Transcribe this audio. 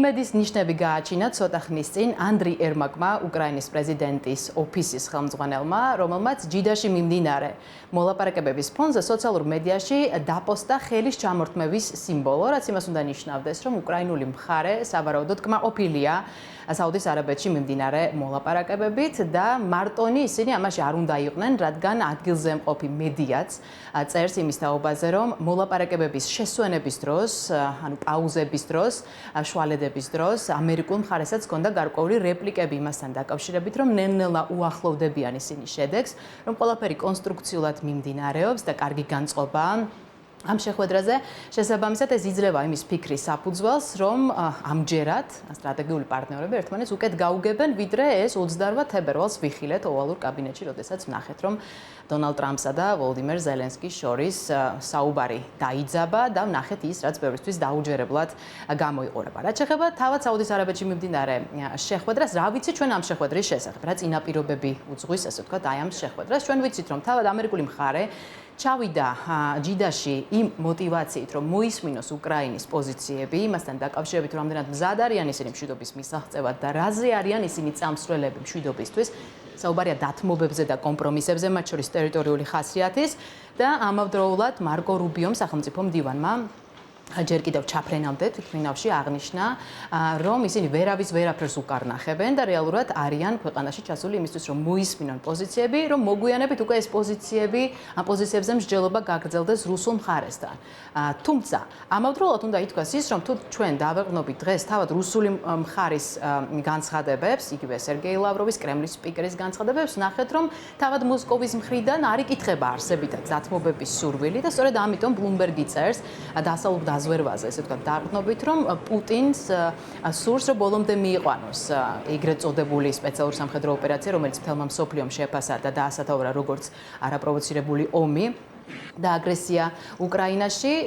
იმედის ნიშნები გააჩინა ცოტა ხნის წინ ანდრი ერმაკმა, უკრაინის პრეზიდენტის ოფისის ხელმძღვანელმა, რომელმაც ჯიდაში მიმდინარე მოლაპარაკებების ფონზე სოციალურ მედიაში დაპოსტა ხელის ჩამორთმევის სიმბოლო, რაც იმას უნდა ნიშნავდეს, რომ უკრაინული მხარე სავარაუდოდ კმაყოფილია საუდის არაბეთში მიმდინარე მოლაპარაკებებით და მარტონი ისინი ამაში არ უნდა იყვნენ, რადგან ადგილზე მყოფი მედიაც წერს იმის თაობაზე, რომ მოლაპარაკებების შესვენების დროს, ანუ პაუზების დროს, შვალედების დროს ამერიკულ მხარესაც ჰქონდა გარკვეული რეპლიკები იმასთან დაკავშირებით, რომ ნელ-ნელა უახლოვდებიან ისინი შედეგს, რომ ყველაფერი კონსტრუქციულად მიმდინარეობს და კარგი განწყობაა. ამ შეხვედრაზე შესაბამისად ეს იძლევა იმის ფიქრის საფუძველს, რომ ამჯერად სტრატეგიული პარტნიორები ერთმანეთს უკეთ გაუგებენ, ვიდრე ეს 28 თებერვალს ვიხილეთ ოვალურ კაბინეტში, როდესაც ვნახეთ, რომ დონალდ ტრამპსა და ვოლოდიმირ ზელენსკის შორის საუბარი დაიძაბა და ვნახეთ ის, რაც ბევრისთვის დაუჯერებლად გამოიყურება. რაც შეეხება თავად საუდის არაბეთში მიმდინარე შეხვედრას, რა ვიცით ჩვენ ამ შეხვედრის შესახებ, რა წინაპირობები უძღვის, ასე ვთქვათ, აი ამ შეხვედრას. ჩვენ ვიცით, რომ თავად ამერიკული მხარე ჩავიდა ჯიდაში იმ მოტივაციით, რომ მოისმინოს უკრაინის პოზიციები, იმასთან დაკავშირებით, რომ რამდენად მზად არიან ისინი მშვიდობის მისაღწევად და რაზე არიან ისინი წამსვლელები მშვიდობისთვის. საუბარია დათმობებზე და კომპრომისებზე, მათ შორის ტერიტორიული ხასიათის და ამავდროულად მარკო რუბიომ, სახელმწიფო მდივანმა ჯერ კიდევ ჩაფრენამდე თვითმფრინავში აღნიშნა, რომ ისინი ვერავის ვერაფერს უკარნახებენ და რეალურად არიან ქვეყანაში ჩასული იმისთვის, რომ მოისმინონ პოზიციები, რომ მოგვიანებით უკვე ეს პოზიციები, ამ პოზიციებზე მსჯელობა გაგრძელდეს რუსულ მხარესთან. თუმცა, ამავდროულად უნდა ითქვას ის, რომ თუ ჩვენ დავეყრდნობით დღეს თავად რუსული მხარის განცხადებებს, იგივე სერგეი ლავროვის, კრემლის სპიკერის განცხადებებს, ნახეთ, რომ თავად მოსკოვის მხრიდან არ იკითხება არსებითად დათმობების სურვილი და სწორედ ამიტომ ბლუმბერგი წერს დასავლურ დაზვერვაზე, ესე ვთქვათ, დაყრდნობით, რომ პუტინს სურს, რომ ბოლომდე მიიყვანოს ეგრეთ წოდებული სპეციალური სამხედრო ოპერაცია, რომელიც მთელმა მსოფლიომ შეფასა და დაასათაურა როგორც არაპროვოცირებული ომი და აგრესია უკრაინაში